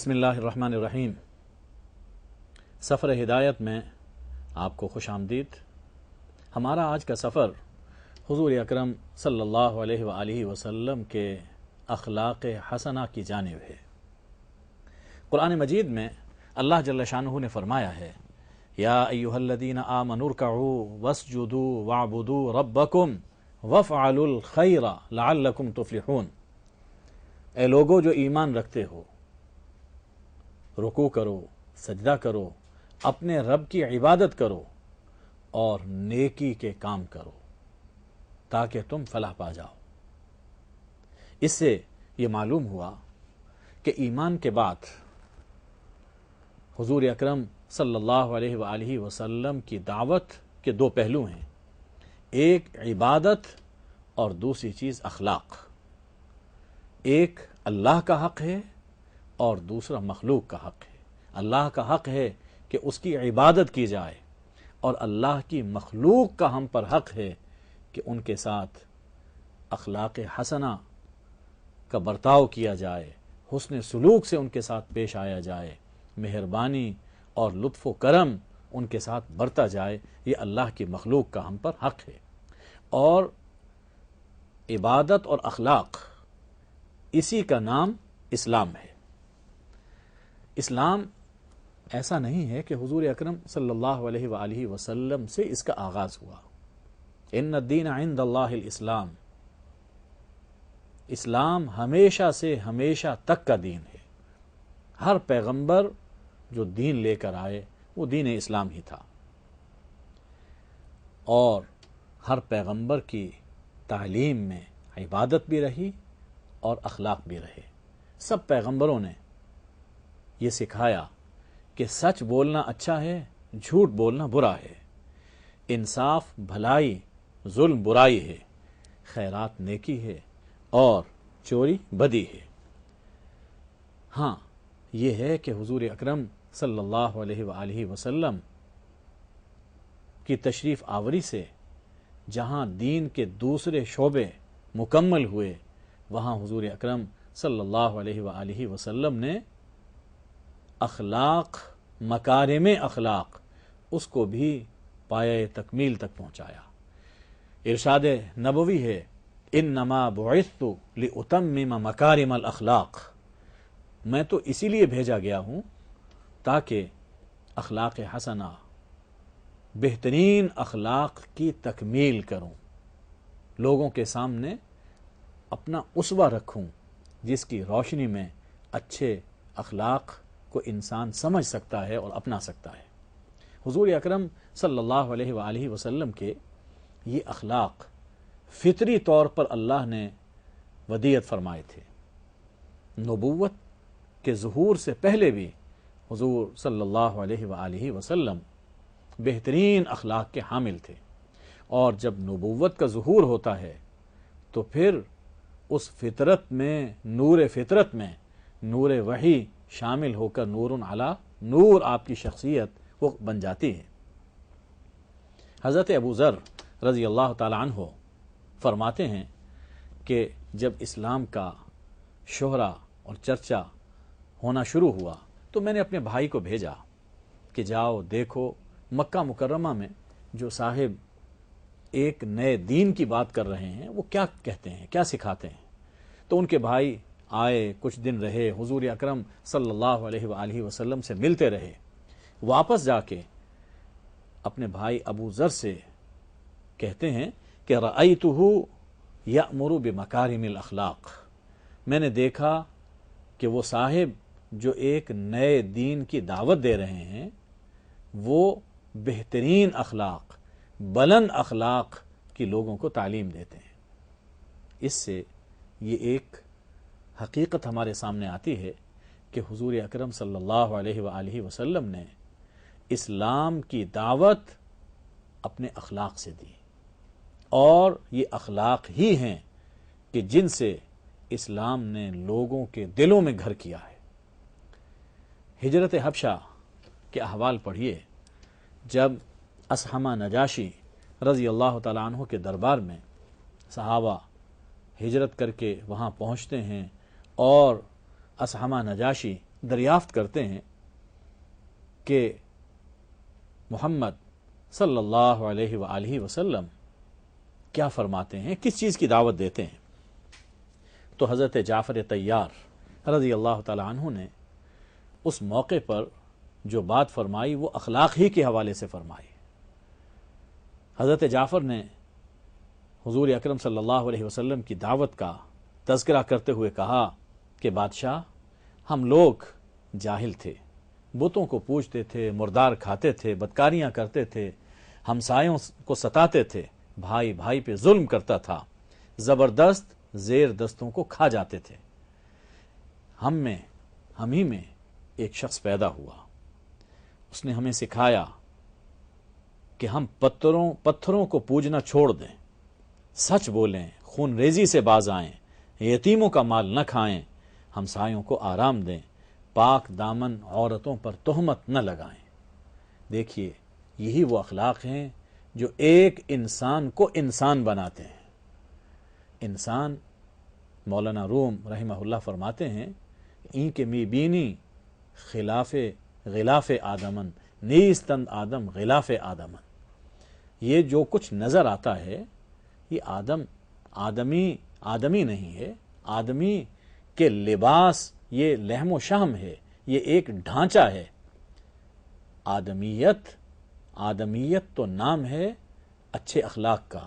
بسم اللہ الرحمن الرحیم۔ سفر ہدایت میں آپ کو خوش آمدید۔ ہمارا آج کا سفر حضور اکرم صلی اللہ علیہ وآلہ وسلم کے اخلاق حسنہ کی جانب ہے۔ قرآن مجید میں اللہ جل شانہ نے فرمایا ہے، یا ایھا الذین آمنوا ارکعوا واسجدوا واعبدوا ربکم وافعلوا الخیر لعلکم تفلحون۔ اے لوگو جو ایمان رکھتے ہو، رکوع کرو، سجدہ کرو، اپنے رب کی عبادت کرو اور نیکی کے کام کرو تاکہ تم فلاح پا جاؤ۔ اس سے یہ معلوم ہوا کہ ایمان کے بعد حضور اکرم صلی اللہ علیہ وآلہ وسلم کی دعوت کے دو پہلو ہیں، ایک عبادت اور دوسری چیز اخلاق۔ ایک اللہ کا حق ہے اور دوسرا مخلوق کا حق ہے۔ اللہ کا حق ہے کہ اس کی عبادت کی جائے، اور اللہ کی مخلوق کا ہم پر حق ہے کہ ان کے ساتھ اخلاق حسنہ کا برتاؤ کیا جائے، حسن سلوک سے ان کے ساتھ پیش آیا جائے، مہربانی اور لطف و کرم ان کے ساتھ برتا جائے۔ یہ اللہ کی مخلوق کا ہم پر حق ہے، اور عبادت اور اخلاق اسی کا نام اسلام ہے۔ اسلام ایسا نہیں ہے کہ حضور اکرم صلی اللہ علیہ وآلہ وسلم سے اس کا آغاز ہوا۔ ان الدین عند اللہ الاسلام، اسلام ہمیشہ سے ہمیشہ تک کا دین ہے۔ ہر پیغمبر جو دین لے کر آئے وہ دین اسلام ہی تھا، اور ہر پیغمبر کی تعلیم میں عبادت بھی رہی اور اخلاق بھی رہے۔ سب پیغمبروں نے یہ سکھایا کہ سچ بولنا اچھا ہے، جھوٹ بولنا برا ہے، انصاف بھلائی، ظلم برائی ہے، خیرات نیکی ہے اور چوری بدی ہے۔ ہاں، یہ ہے کہ حضور اکرم صلی اللہ علیہ وآلہ وسلم کی تشریف آوری سے جہاں دین کے دوسرے شعبے مکمل ہوئے، وہاں حضور اکرم صلی اللہ علیہ وآلہ وسلم نے اخلاق، مکارم اخلاق، اس کو بھی پایہ تکمیل تک پہنچایا۔ ارشاد نبوی ہے، انما بعثت لاتمم مکارم الاخلاق، میں تو اسی لیے بھیجا گیا ہوں تاکہ اخلاق حسنہ، بہترین اخلاق کی تکمیل کروں، لوگوں کے سامنے اپنا اسوہ رکھوں جس کی روشنی میں اچھے اخلاق کو انسان سمجھ سکتا ہے اور اپنا سکتا ہے۔ حضور اکرم صلی اللہ علیہ وآلہ وسلم کے یہ اخلاق فطری طور پر اللہ نے ودیعت فرمائے تھے۔ نبوت کے ظہور سے پہلے بھی حضور صلی اللہ علیہ وآلہ وسلم بہترین اخلاق کے حامل تھے، اور جب نبوت کا ظہور ہوتا ہے تو پھر اس فطرت میں، فطرت میں نور وحی شامل ہو کر نور علی نور آپ کی شخصیت وہ بن جاتی ہے۔ حضرت ابو ذر رضی اللہ تعالی عنہ فرماتے ہیں کہ جب اسلام کا شہرہ اور چرچا ہونا شروع ہوا تو میں نے اپنے بھائی کو بھیجا کہ جاؤ دیکھو مکہ مکرمہ میں جو صاحب ایک نئے دین کی بات کر رہے ہیں وہ کیا کہتے ہیں، کیا سکھاتے ہیں۔ تو ان کے بھائی آئے، کچھ دن رہے، حضور اکرم صلی اللہ علیہ وآلہ وسلم سے ملتے رہے، واپس جا کے اپنے بھائی ابو ذر سے کہتے ہیں کہ رأیتہ یأمر بمکارم الاخلاق، میں نے دیکھا کہ وہ صاحب جو ایک نئے دین کی دعوت دے رہے ہیں وہ بہترین اخلاق، بلند اخلاق کی لوگوں کو تعلیم دیتے ہیں۔ اس سے یہ ایک حقیقت ہمارے سامنے آتی ہے کہ حضور اکرم صلی اللہ علیہ وآلہ وسلم نے اسلام کی دعوت اپنے اخلاق سے دی، اور یہ اخلاق ہی ہیں کہ جن سے اسلام نے لوگوں کے دلوں میں گھر کیا ہے۔ ہجرت حبشہ کے احوال پڑھیے، جب اصحمہ نجاشی رضی اللہ تعالیٰ عنہ کے دربار میں صحابہ ہجرت کر کے وہاں پہنچتے ہیں، اور اصحمہ نجاشی دریافت کرتے ہیں کہ محمد صلی اللہ علیہ وآلہ وسلم کیا فرماتے ہیں، کس چیز کی دعوت دیتے ہیں. تو حضرت جعفر طیار رضی اللہ تعالی عنہ نے اس موقع پر جو بات فرمائی وہ اخلاق ہی کے حوالے سے فرمائی. حضرت جعفر نے حضور اکرم صلی اللہ علیہ وسلم کی دعوت کا تذکرہ کرتے ہوئے کہا کہ بادشاہ، ہم لوگ جاہل تھے، بتوں کو پوجتے تھے، مردار کھاتے تھے، بدکاریاں کرتے تھے، ہمسایوں کو ستاتے تھے، بھائی بھائی پہ ظلم کرتا تھا، زبردست زیر دستوں کو کھا جاتے تھے. ہم ہی میں ایک شخص پیدا ہوا، اس نے ہمیں سکھایا کہ ہم پتھروں کو پوجنا چھوڑ دیں، سچ بولیں، خون ریزی سے باز آئیں، یتیموں کا مال نہ کھائیں، ہمسایوں کو آرام دیں، پاک دامن عورتوں پر تہمت نہ لگائیں. دیکھیے، یہی وہ اخلاق ہیں جو ایک انسان کو انسان بناتے ہیں. انسان، مولانا روم رحمہ اللہ فرماتے ہیں، این کے می بینی غلاف آدمن نیستند آدم غلاف آدمن. یہ جو کچھ نظر آتا ہے یہ آدمی نہیں ہے، آدمی کے لباس یہ لحم و شحم ہے، یہ ایک ڈھانچہ ہے. آدمیت تو نام ہے اچھے اخلاق کا،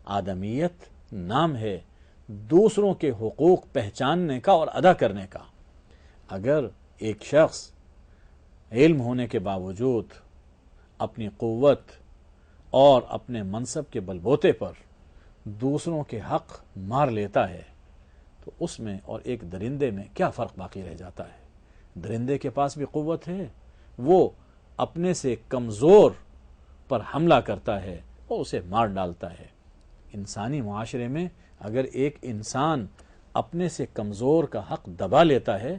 آدمیت نام ہے دوسروں کے حقوق پہچاننے کا اور ادا کرنے کا. اگر ایک شخص علم ہونے کے باوجود اپنی قوت اور اپنے منصب کے بلبوتے پر دوسروں کے حق مار لیتا ہے تو اس میں اور ایک درندے میں کیا فرق باقی رہ جاتا ہے؟ درندے کے پاس بھی قوت ہے، وہ اپنے سے کمزور پر حملہ کرتا ہے اور اسے مار ڈالتا ہے. انسانی معاشرے میں اگر ایک انسان اپنے سے کمزور کا حق دبا لیتا ہے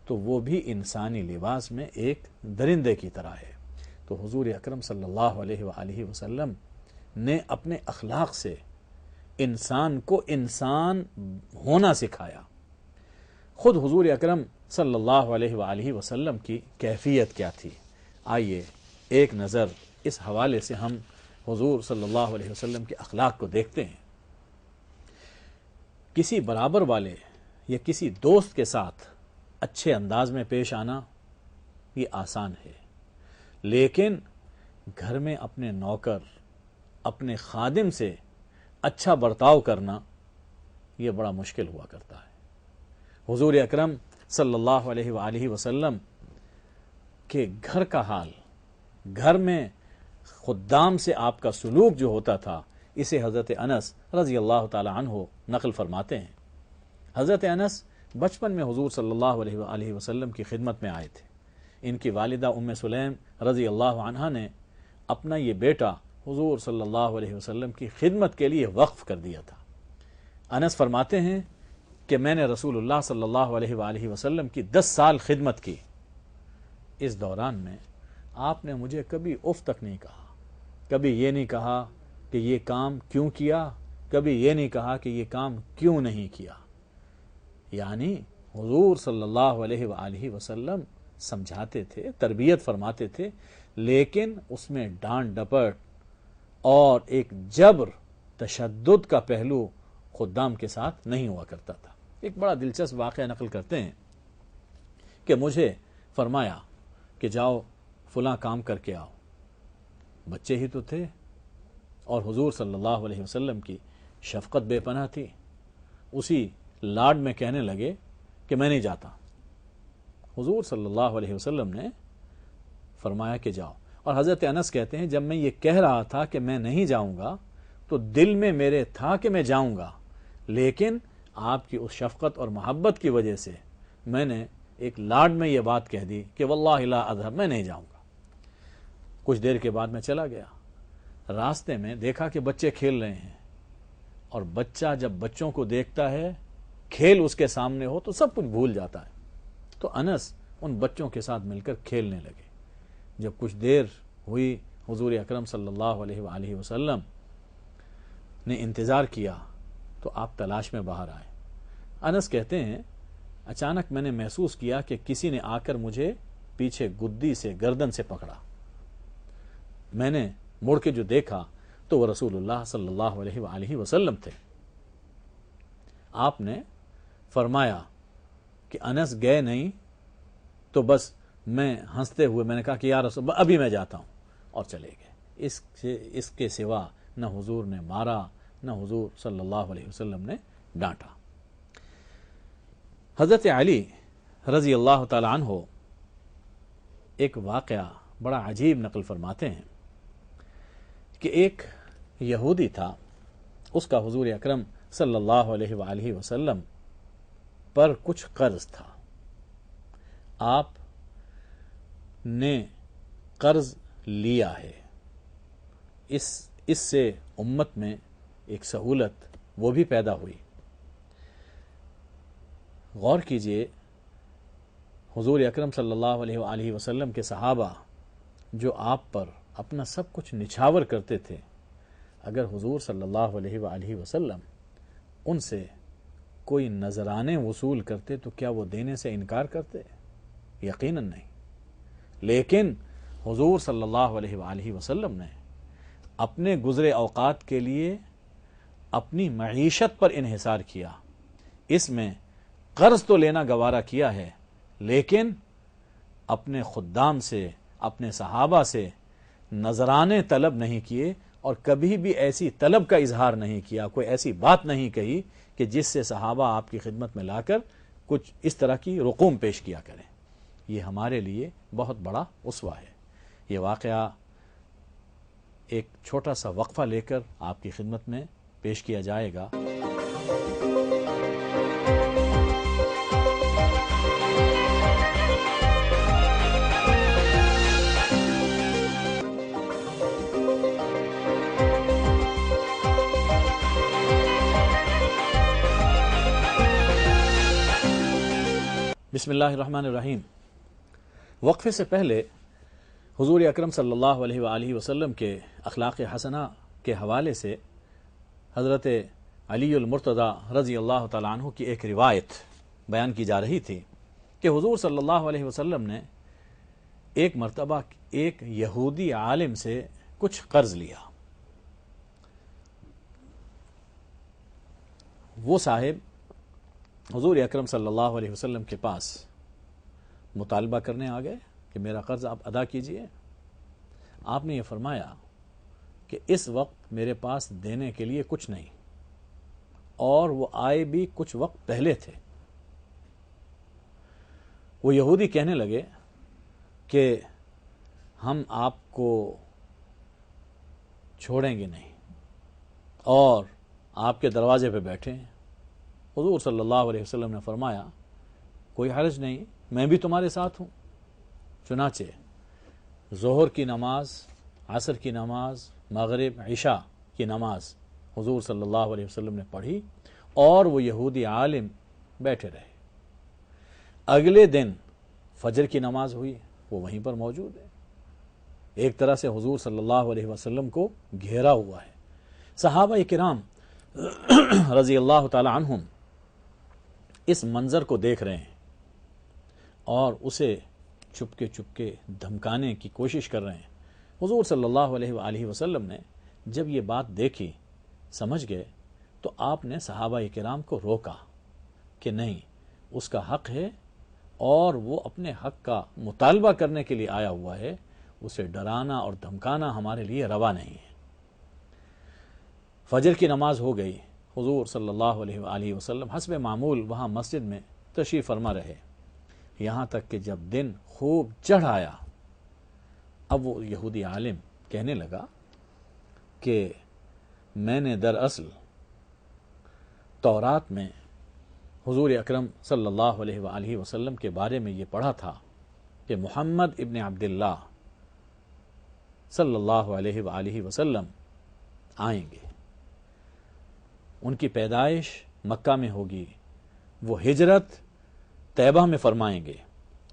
تو وہ بھی انسانی لباس میں ایک درندے کی طرح ہے. تو حضور اکرم صلی اللہ علیہ وآلہ وسلم نے اپنے اخلاق سے انسان کو انسان ہونا سکھایا. خود حضور اکرم صلی اللہ علیہ وآلہ وسلم کی کیفیت کیا تھی؟ آئیے ایک نظر اس حوالے سے ہم حضور صلی اللہ علیہ وسلم کے اخلاق کو دیکھتے ہیں. کسی برابر والے یا کسی دوست کے ساتھ اچھے انداز میں پیش آنا یہ آسان ہے، لیکن گھر میں اپنے نوکر، اپنے خادم سے اچھا برتاؤ کرنا یہ بڑا مشکل ہوا کرتا ہے. حضور اکرم صلی اللہ علیہ وآلہ وسلم کے گھر کا حال، گھر میں خدام سے آپ کا سلوک جو ہوتا تھا، اسے حضرت انس رضی اللہ تعالی عنہ نقل فرماتے ہیں. حضرت انس بچپن میں حضور صلی اللہ علیہ وآلہ وسلم کی خدمت میں آئے تھے. ان کی والدہ ام سلیم رضی اللہ عنہا نے اپنا یہ بیٹا حضور صلی اللہ علیہ وسلم کی خدمت کے لیے وقف کر دیا تھا. انس فرماتے ہیں کہ میں نے رسول اللہ صلی اللہ علیہ وآلہ وسلم کی 10 سال خدمت کی. اس دوران میں آپ نے مجھے کبھی اف تک نہیں کہا، کبھی یہ نہیں کہا کہ یہ کام کیوں کیا، کبھی یہ نہیں کہا کہ یہ کام کیوں نہیں کیا. یعنی حضور صلی اللہ علیہ وآلہ وسلم سمجھاتے تھے، تربیت فرماتے تھے، لیکن اس میں ڈانٹ ڈپٹ اور ایک جبر، تشدد کا پہلو خدام کے ساتھ نہیں ہوا کرتا تھا. ایک بڑا دلچسپ واقعہ نقل کرتے ہیں کہ مجھے فرمایا کہ جاؤ فلاں کام کر کے آؤ. بچے ہی تو تھے اور حضور صلی اللہ علیہ وسلم کی شفقت بے پناہ تھی. اسی لاڈ میں کہنے لگے کہ میں نہیں جاتا. حضور صلی اللہ علیہ وسلم نے فرمایا کہ جاؤ. اور حضرت انس کہتے ہیں جب میں یہ کہہ رہا تھا کہ میں نہیں جاؤں گا تو دل میں میرے تھا کہ میں جاؤں گا، لیکن آپ کی اس شفقت اور محبت کی وجہ سے میں نے ایک لاڈ میں یہ بات کہہ دی کہ واللہ لا اذهب، میں نہیں جاؤں گا. کچھ دیر کے بعد میں چلا گیا. راستے میں دیکھا کہ بچے کھیل رہے ہیں، اور بچہ جب بچوں کو دیکھتا ہے، کھیل اس کے سامنے ہو تو سب کچھ بھول جاتا ہے. تو انس ان بچوں کے ساتھ مل کر کھیلنے لگے. جب کچھ دیر ہوئی، حضور اکرم صلی اللہ علیہ وآلہ وسلم نے انتظار کیا تو آپ تلاش میں باہر آئے. انس کہتے ہیں اچانک میں نے محسوس کیا کہ کسی نے آ کر مجھے پیچھے گدی سے گردن سے پکڑا۔ میں نے مڑ کے جو دیکھا تو وہ رسول اللہ صلی اللہ علیہ وآلہ وسلم تھے۔ آپ نے فرمایا کہ انس گئے نہیں، تو بس میں ہنستے ہوئے میں نے کہا کہ یا رسول اللہ ابھی میں جاتا ہوں، اور چلے گئے۔ اس کے سوا نہ حضور نے مارا، نہ حضور صلی اللہ علیہ وسلم نے ڈانٹا۔ حضرت علی رضی اللہ تعالی عنہ ایک واقعہ بڑا عجیب نقل فرماتے ہیں کہ ایک یہودی تھا، اس کا حضور اکرم صلی اللہ علیہ وآلہ وسلم پر کچھ قرض تھا۔ آپ نے قرض لیا ہے، اس سے امت میں ایک سہولت وہ بھی پیدا ہوئی۔ غور کیجئے، حضور اکرم صلی اللہ علیہ وآلہ وسلم کے صحابہ جو آپ پر اپنا سب کچھ نچھاور کرتے تھے، اگر حضور صلی اللہ علیہ وآلہ وسلم ان سے کوئی نذرانے وصول کرتے تو کیا وہ دینے سے انکار کرتے؟ یقیناً نہیں۔ لیکن حضور صلی اللہ علیہ وآلہ وسلم نے اپنے گزرے اوقات کے لیے اپنی معیشت پر انحصار کیا۔ اس میں قرض تو لینا گوارا کیا ہے، لیکن اپنے خدام سے، اپنے صحابہ سے نذرانے طلب نہیں کیے، اور کبھی بھی ایسی طلب کا اظہار نہیں کیا، کوئی ایسی بات نہیں کہی کہ جس سے صحابہ آپ کی خدمت میں لا کر کچھ اس طرح کی رقوم پیش کیا کریں۔ یہ ہمارے لیے بہت بڑا اسوہ ہے۔ یہ واقعہ ایک چھوٹا سا وقفہ لے کر آپ کی خدمت میں پیش کیا جائے گا۔ بسم اللہ الرحمن الرحیم۔ وقفے سے پہلے حضور اکرم صلی اللہ علیہ وآلہ وسلم کے اخلاق حسنہ کے حوالے سے حضرت علی المرتضیٰ رضی اللہ تعالیٰ عنہ کی ایک روایت بیان کی جا رہی تھی کہ حضور صلی اللہ علیہ وسلم نے ایک مرتبہ ایک یہودی عالم سے کچھ قرض لیا۔ وہ صاحب حضور اکرم صلی اللہ علیہ وسلم کے پاس مطالبہ کرنے آ گئے کہ میرا قرض آپ ادا کیجئے۔ آپ نے یہ فرمایا کہ اس وقت میرے پاس دینے کے لیے کچھ نہیں، اور وہ آئے بھی کچھ وقت پہلے تھے۔ وہ یہودی کہنے لگے کہ ہم آپ کو چھوڑیں گے نہیں، اور آپ کے دروازے پہ بیٹھے ہیں۔ حضور صلی اللہ علیہ وسلم نے فرمایا کوئی حرج نہیں، میں بھی تمہارے ساتھ ہوں۔ چنانچہ ظہر کی نماز، عصر کی نماز، مغرب، عشاء کی نماز حضور صلی اللہ علیہ وسلم نے پڑھی، اور وہ یہودی عالم بیٹھے رہے۔ اگلے دن فجر کی نماز ہوئی، وہ وہیں پر موجود ہے، ایک طرح سے حضور صلی اللہ علیہ وسلم کو گھیرا ہوا ہے۔ صحابہ کرام رضی اللہ تعالی عنہم اس منظر کو دیکھ رہے ہیں اور اسے چپکے چپکے دھمکانے کی کوشش کر رہے ہیں۔ حضور صلی اللہ علیہ وآلہ وسلم نے جب یہ بات دیکھی، سمجھ گئے، تو آپ نے صحابہ کرام کو روکا کہ نہیں، اس کا حق ہے اور وہ اپنے حق کا مطالبہ کرنے کے لیے آیا ہوا ہے، اسے ڈرانا اور دھمکانا ہمارے لیے روا نہیں ہے۔ فجر کی نماز ہو گئی، حضور صلی اللہ علیہ وآلہ وسلم حسب معمول وہاں مسجد میں تشریف فرما رہے، یہاں تک کہ جب دن خوب چڑھ آیا، اب وہ یہودی عالم کہنے لگا کہ میں نے دراصل تورات میں حضور اکرم صلی اللہ علیہ وآلہ وسلم کے بارے میں یہ پڑھا تھا کہ محمد ابن عبداللہ صلی اللہ علیہ وآلہ وسلم آئیں گے، ان کی پیدائش مکہ میں ہوگی، وہ ہجرت طیبہ میں فرمائیں گے،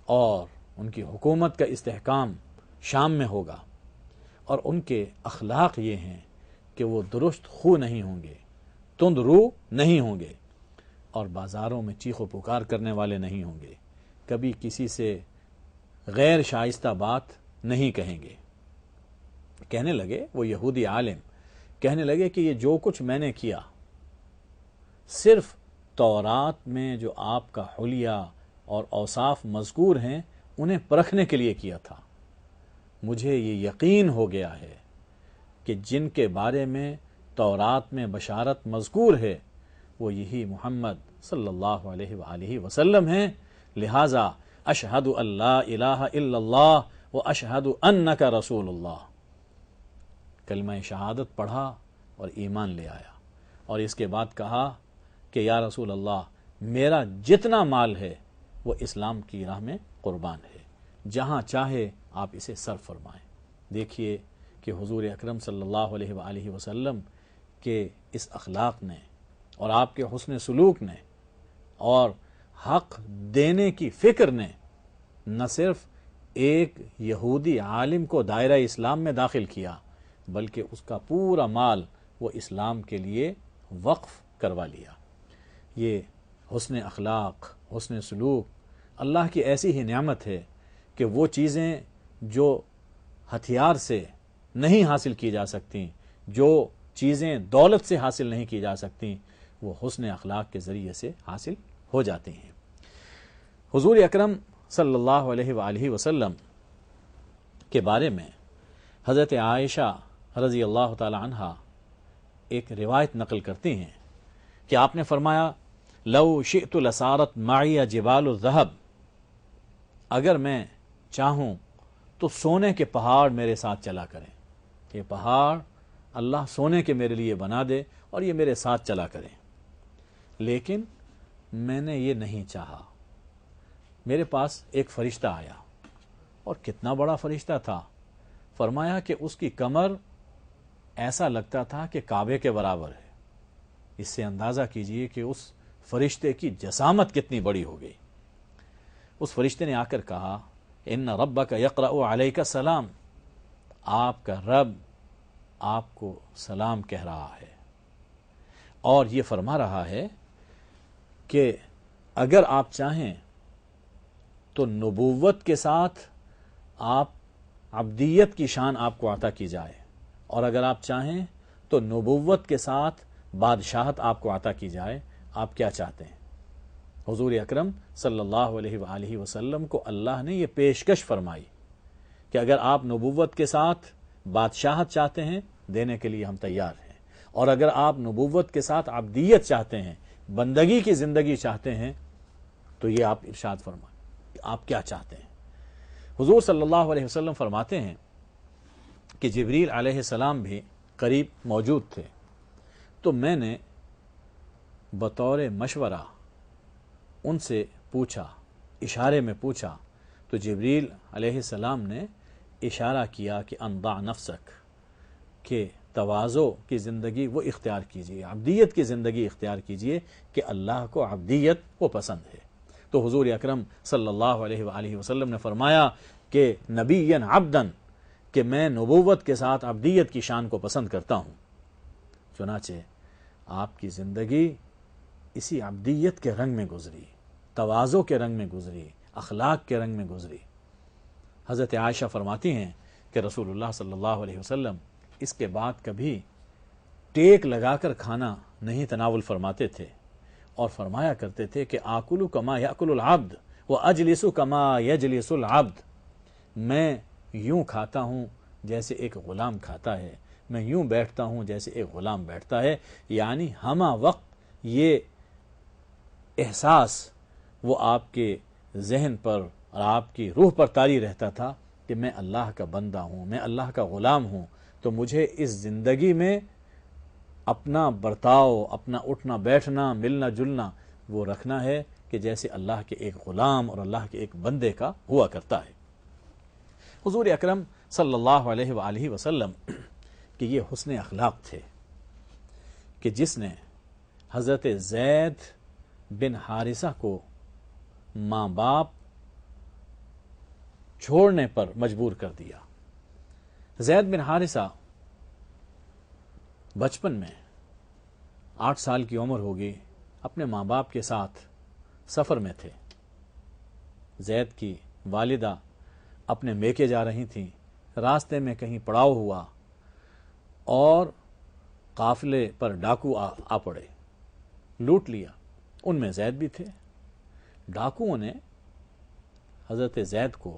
اور ان کی حکومت کا استحکام شام میں ہوگا، اور ان کے اخلاق یہ ہیں کہ وہ درست خو نہیں ہوں گے، تند رو نہیں ہوں گے، اور بازاروں میں چیخ و پکار کرنے والے نہیں ہوں گے، کبھی کسی سے غیر شائستہ بات نہیں کہیں گے۔ کہنے لگے، وہ یہودی عالم کہنے لگے کہ یہ جو کچھ میں نے کیا صرف تورات میں جو آپ کا حلیہ اور اوصاف مذکور ہیں انہیں پرکھنے کے لیے کیا تھا۔ مجھے یہ یقین ہو گیا ہے کہ جن کے بارے میں تورات میں بشارت مذکور ہے وہ یہی محمد صلی اللہ علیہ وآلہ وسلم ہیں، لہٰذا اشہد ان لا الہ الا اللہ و اشہد انک رسول اللہ۔ کلمہ شہادت پڑھا اور ایمان لے آیا، اور اس کے بعد کہا کہ یا رسول اللہ، میرا جتنا مال ہے وہ اسلام کی راہ میں قربان ہے، جہاں چاہے آپ اسے صرف فرمائیں۔ دیکھیے کہ حضور اکرم صلی اللہ علیہ وآلہ وسلم کے اس اخلاق نے اور آپ کے حسن سلوک نے اور حق دینے کی فکر نے نہ صرف ایک یہودی عالم کو دائرہ اسلام میں داخل کیا بلکہ اس کا پورا مال وہ اسلام کے لیے وقف کروا لیا۔ یہ حسن اخلاق، حسن سلوک اللہ کی ایسی ہی نعمت ہے کہ وہ چیزیں جو ہتھیار سے نہیں حاصل کی جا سکتی، جو چیزیں دولت سے حاصل نہیں کی جا سکتی، وہ حسن اخلاق کے ذریعے سے حاصل ہو جاتی ہیں۔ حضور اکرم صلی اللہ علیہ وآلہ وسلم کے بارے میں حضرت عائشہ رضی اللہ تعالی عنہا ایک روایت نقل کرتی ہیں کہ آپ نے فرمایا، لو شئت لسارت معی جبال الذہب، اگر میں چاہوں تو سونے کے پہاڑ میرے ساتھ چلا کریں، یہ پہاڑ اللہ سونے کے میرے لیے بنا دے اور یہ میرے ساتھ چلا کریں، لیکن میں نے یہ نہیں چاہا۔ میرے پاس ایک فرشتہ آیا، اور کتنا بڑا فرشتہ تھا، فرمایا کہ اس کی کمر ایسا لگتا تھا کہ کعبے کے برابر ہے۔ اس سے اندازہ کیجئے کہ اس فرشتے کی جسامت کتنی بڑی ہو گئی۔ اس فرشتے نے آ کر کہا، ان ربک یقرأ علیک السلام، آپ کا رب آپ کو سلام کہہ رہا ہے، اور یہ فرما رہا ہے کہ اگر آپ چاہیں تو نبوت کے ساتھ آپ عبدیت کی شان آپ کو عطا کی جائے، اور اگر آپ چاہیں تو نبوت کے ساتھ بادشاہت آپ کو عطا کی جائے، آپ کیا چاہتے ہیں؟ حضور اکرم صلی اللہ علیہ وآلہ وسلم کو اللہ نے یہ پیشکش فرمائی کہ اگر آپ نبوت کے ساتھ بادشاہت چاہتے ہیں دینے کے لیے ہم تیار ہیں، اور اگر آپ نبوت کے ساتھ عبدیت چاہتے ہیں، بندگی کی زندگی چاہتے ہیں، تو یہ آپ ارشاد فرمائیں کہ آپ کیا چاہتے ہیں۔ حضور صلی اللہ علیہ وسلم فرماتے ہیں کہ جبریل علیہ السلام بھی قریب موجود تھے، تو میں نے بطور مشورہ ان سے پوچھا، اشارے میں پوچھا، تو جبریل علیہ السلام نے اشارہ کیا کہ انضع نفسک، کہ تواضع کی زندگی وہ اختیار کیجیے، عبدیت کی زندگی اختیار کیجیے کہ اللہ کو عبدیت وہ پسند ہے۔ تو حضور اکرم صلی اللہ علیہ وآلہ وسلم نے فرمایا کہ نبیًا عبدًا، کہ میں نبوت کے ساتھ عبدیت کی شان کو پسند کرتا ہوں۔ چنانچہ آپ کی زندگی اسی عبدیت کے رنگ میں گزری، تواضع کے رنگ میں گزری، اخلاق کے رنگ میں گزری۔ حضرت عائشہ فرماتی ہیں کہ رسول اللہ صلی اللہ علیہ وسلم اس کے بعد کبھی ٹیک لگا کر کھانا نہیں تناول فرماتے تھے، اور فرمایا کرتے تھے کہ آکل کما یاکل العبد واجلس کما یجلس العبد، میں یوں کھاتا ہوں جیسے ایک غلام کھاتا ہے، میں یوں بیٹھتا ہوں جیسے ایک غلام بیٹھتا ہے، یعنی ہمہ وقت یہ احساس وہ آپ کے ذہن پر اور آپ کی روح پر طاری رہتا تھا کہ میں اللہ کا بندہ ہوں، میں اللہ کا غلام ہوں، تو مجھے اس زندگی میں اپنا برتاؤ، اپنا اٹھنا بیٹھنا، ملنا جلنا وہ رکھنا ہے کہ جیسے اللہ کے ایک غلام اور اللہ کے ایک بندے کا ہوا کرتا ہے۔ حضور اکرم صلی اللہ علیہ وآلہ وسلم کہ یہ حسن اخلاق تھے کہ جس نے حضرت زید بن حارثہ کو ماں باپ چھوڑنے پر مجبور کر دیا۔ زید بن حارثہ بچپن میں 8 سال کی عمر ہوگی اپنے ماں باپ کے ساتھ سفر میں تھے. زید کی والدہ اپنے میکے جا رہی تھیں، راستے میں کہیں پڑاؤ ہوا اور قافلے پر ڈاکو آ پڑے، لوٹ لیا. ان میں زید بھی تھے. ڈاکوؤں نے حضرت زید کو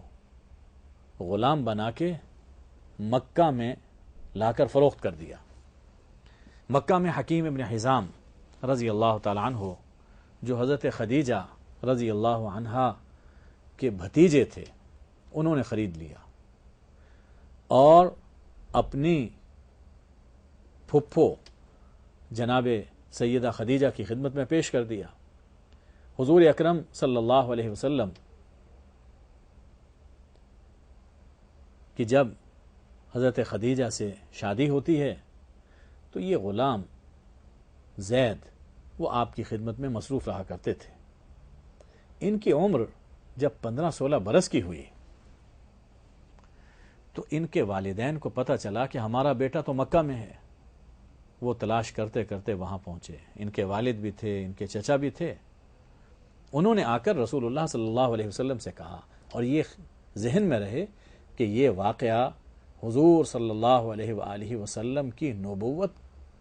غلام بنا کے مکہ میں لا کر فروخت کر دیا. مکہ میں حکیم ابن حزام رضی اللہ تعالیٰ عنہ، جو حضرت خدیجہ رضی اللہ عنہا کے بھتیجے تھے، انہوں نے خرید لیا اور اپنی پھپھو جناب سیدہ خدیجہ کی خدمت میں پیش کر دیا. حضور اکرم صلی اللہ علیہ وسلم کی جب حضرت خدیجہ سے شادی ہوتی ہے تو یہ غلام زید وہ آپ کی خدمت میں مصروف رہا کرتے تھے. ان کی عمر جب 15-16 برس کی ہوئی تو ان کے والدین کو پتہ چلا کہ ہمارا بیٹا تو مکہ میں ہے. وہ تلاش کرتے کرتے وہاں پہنچے. ان کے والد بھی تھے، ان کے چچا بھی تھے. انہوں نے آ کر رسول اللہ صلی اللہ علیہ وسلم سے کہا، اور یہ ذہن میں رہے کہ یہ واقعہ حضور صلی اللہ علیہ وآلہ وسلم کی نبوت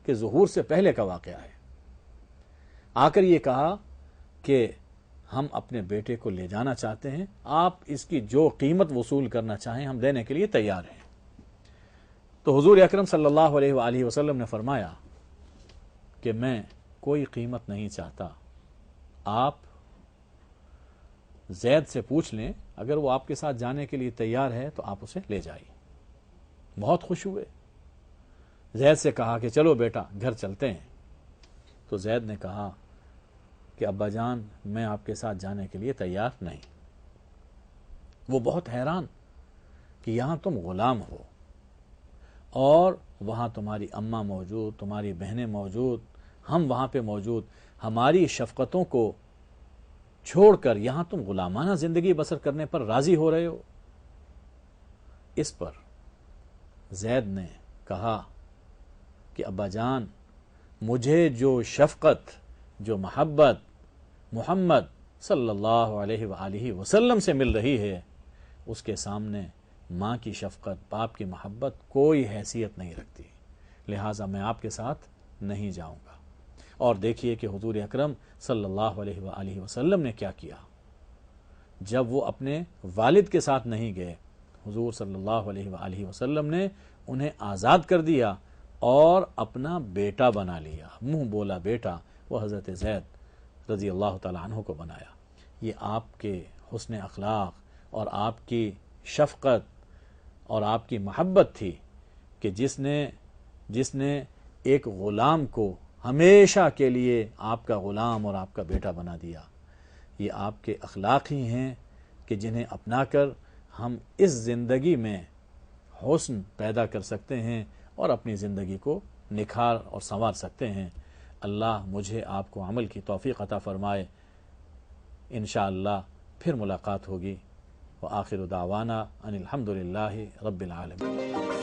کے ظہور سے پہلے کا واقعہ ہے. آ کر یہ کہا کہ ہم اپنے بیٹے کو لے جانا چاہتے ہیں، آپ اس کی جو قیمت وصول کرنا چاہیں ہم دینے کے لیے تیار ہیں. تو حضور اکرم صلی اللہ علیہ وآلہ وسلم نے فرمایا کہ میں کوئی قیمت نہیں چاہتا، آپ زید سے پوچھ لیں، اگر وہ آپ کے ساتھ جانے کے لیے تیار ہے تو آپ اسے لے جائیے. بہت خوش ہوئے. زید سے کہا کہ چلو بیٹا گھر چلتے ہیں. تو زید نے کہا کہ ابا جان میں آپ کے ساتھ جانے کے لیے تیار نہیں. وہ بہت حیران کہ یہاں تم غلام ہو اور وہاں تمہاری اماں موجود، تمہاری بہنیں موجود، ہم وہاں پہ موجود، ہماری شفقتوں کو چھوڑ کر یہاں تم غلامانہ زندگی بسر کرنے پر راضی ہو رہے ہو. اس پر زید نے کہا کہ ابا جان مجھے جو شفقت، جو محبت محمد صلی اللہ علیہ وآلہ وسلم سے مل رہی ہے اس کے سامنے ماں کی شفقت، باپ کی محبت کوئی حیثیت نہیں رکھتی، لہٰذا میں آپ کے ساتھ نہیں جاؤں گا. اور دیکھیے کہ حضور اکرم صلی اللہ علیہ وآلہ وسلم نے کیا کیا. جب وہ اپنے والد کے ساتھ نہیں گئے، حضور صلی اللہ علیہ وآلہ وسلم نے انہیں آزاد کر دیا اور اپنا بیٹا بنا لیا. منہ بولا بیٹا وہ حضرت زید رضی اللہ تعالیٰ عنہ کو بنایا. یہ آپ کے حسن اخلاق اور آپ کی شفقت اور آپ کی محبت تھی کہ جس نے ایک غلام کو ہمیشہ کے لیے آپ کا غلام اور آپ کا بیٹا بنا دیا. یہ آپ کے اخلاق ہی ہیں کہ جنہیں اپنا کر ہم اس زندگی میں حسن پیدا کر سکتے ہیں اور اپنی زندگی کو نکھار اور سنوار سکتے ہیں. اللہ مجھے آپ کو عمل کی توفیق عطا فرمائے. انشاءاللہ پھر ملاقات ہوگی. وآخر دعوانا ان الحمد للہ رب العالمین.